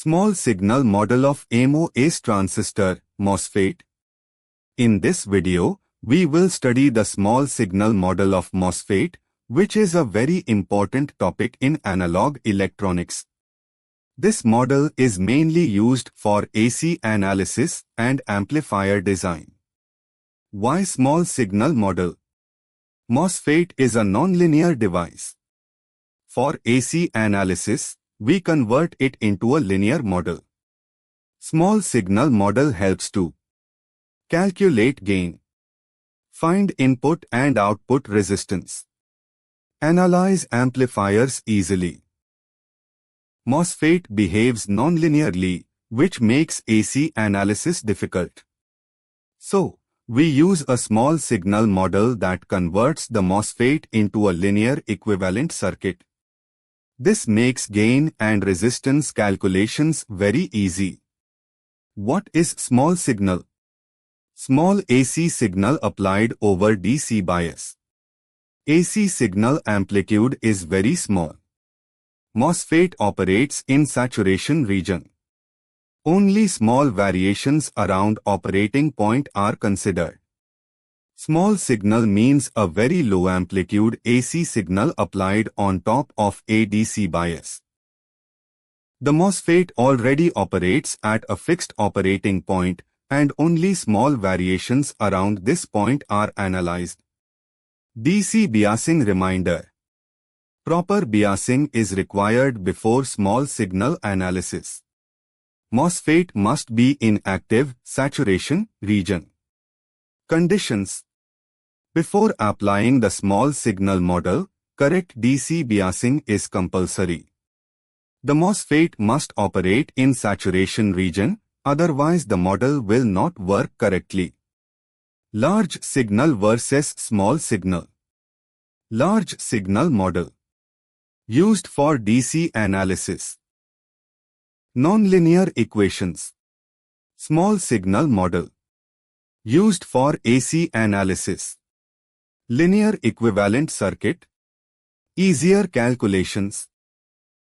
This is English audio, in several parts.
Small signal model of MOS transistor, MOSFET. In this video, we will study the small signal model of MOSFET, which is a very important topic in analog electronics. This model is mainly used for AC analysis and amplifier design. Why small signal model? MOSFET is a nonlinear device. For AC analysis, we convert it into a linear model. Small signal model helps to calculate gain, find input and output resistance, analyze amplifiers easily. MOSFET behaves nonlinearly, which makes AC analysis difficult. So, we use a small signal model that converts the MOSFET into a linear equivalent circuit. This makes gain and resistance calculations very easy. What is small signal? Small AC signal applied over DC bias. AC signal amplitude is very small. MOSFET operates in saturation region. Only small variations around operating point are considered. Small signal means a very low amplitude AC signal applied on top of a DC bias. The MOSFET already operates at a fixed operating point, and only small variations around this point are analyzed. DC biasing reminder. Proper biasing is required before small signal analysis. MOSFET must be in active saturation region. Conditions. Before applying the small signal model, correct DC biasing is compulsory. The MOSFET must operate in saturation region, otherwise the model will not work correctly. Large signal versus small signal. Large signal model. Used for DC analysis. Nonlinear equations. Small signal model. Used for AC analysis. Linear equivalent circuit. Easier calculations.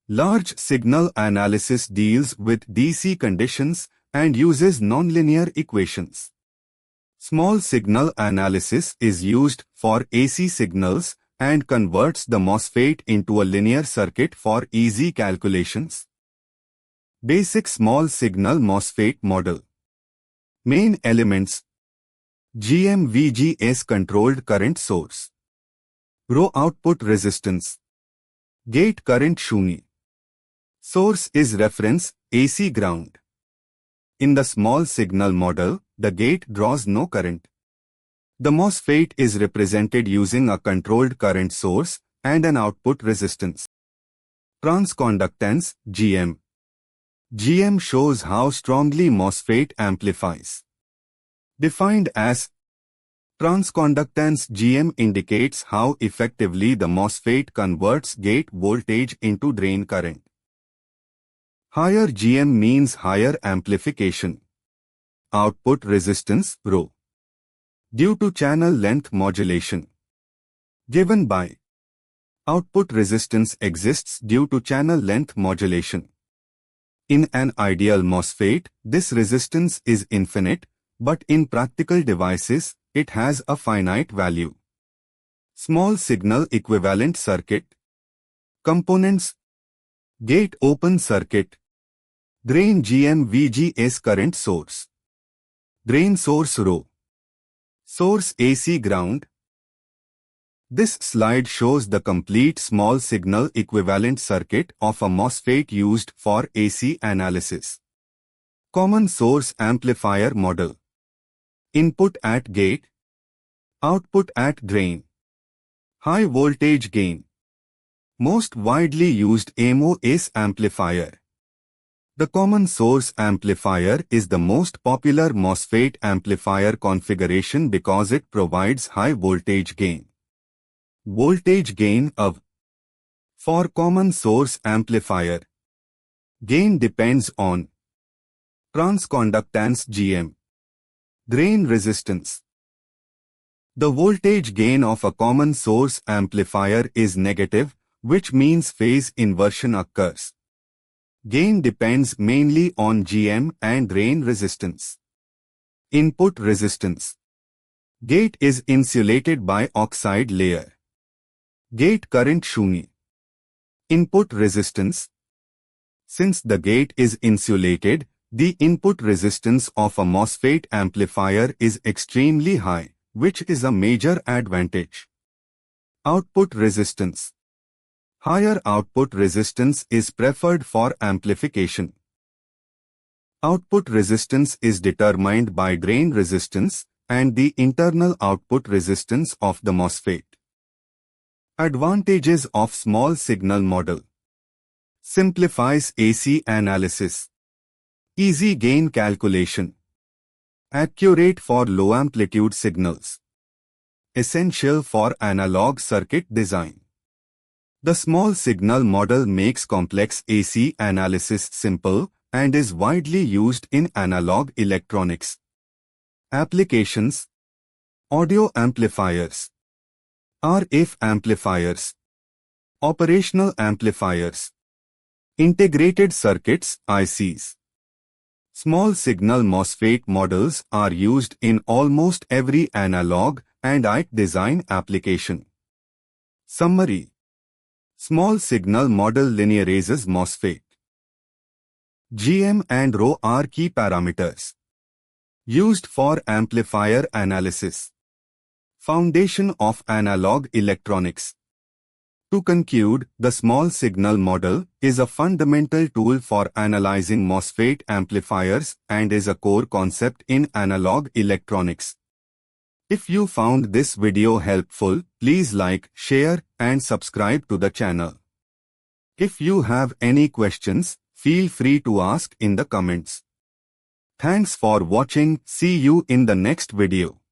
Large signal analysis deals with DC conditions and uses nonlinear equations. Small signal analysis is used for AC signals and converts the MOSFET into a linear circuit for easy calculations. Basic small signal MOSFET model. Main elements. GM-VGS controlled current source. Row output resistance. Gate current shuni. Source is reference, AC ground. In the small signal model, the gate draws no current. The MOSFET is represented using a controlled current source and an output resistance. Transconductance, GM. GM shows how strongly MOSFET amplifies. Defined as transconductance, GM indicates how effectively the MOSFET converts gate voltage into drain current. Higher GM means higher amplification. Output resistance, ρ. Due to channel length modulation. Given by output resistance exists due to channel length modulation. In an ideal MOSFET, this resistance is infinite, but in practical devices, it has a finite value. Small signal equivalent circuit. Components. Gate open circuit. Drain GM-VGS current source. Drain source ρ. Source AC ground. This slide shows the complete small signal equivalent circuit of a MOSFET used for AC analysis. Common source amplifier model. Input at gate. Output at drain. High voltage gain. Most widely used MOS amplifier. The common source amplifier is the most popular MOSFET amplifier configuration because it provides high voltage gain. Voltage gain of. For common source amplifier, gain depends on transconductance GM. Drain resistance. The voltage gain of a common source amplifier is negative, which means phase inversion occurs. Gain depends mainly on GM and drain resistance. Input resistance. Gate is insulated by oxide layer. Gate current शून्य. Input resistance. Since the gate is insulated, the input resistance of a MOSFET amplifier is extremely high, which is a major advantage. Output resistance. Higher output resistance is preferred for amplification. Output resistance is determined by drain resistance and the internal output resistance of the MOSFET. Advantages of small signal model. Simplifies AC analysis. Easy gain calculation. Accurate for low amplitude signals. Essential for analog circuit design. The small signal model makes complex AC analysis simple and is widely used in analog electronics. Applications. Audio amplifiers. RF amplifiers. Operational amplifiers. Integrated circuits ICs. Small signal MOSFET models are used in almost every analog and IC design application. Summary. Small signal model linearizes MOSFET. GM and ρ are key parameters. Used for amplifier analysis. Foundation of analog electronics. To conclude, the small signal model is a fundamental tool for analyzing MOSFET amplifiers and is a core concept in analog electronics. If you found this video helpful, please like, share, and subscribe to the channel. If you have any questions, feel free to ask in the comments. Thanks for watching. See you in the next video.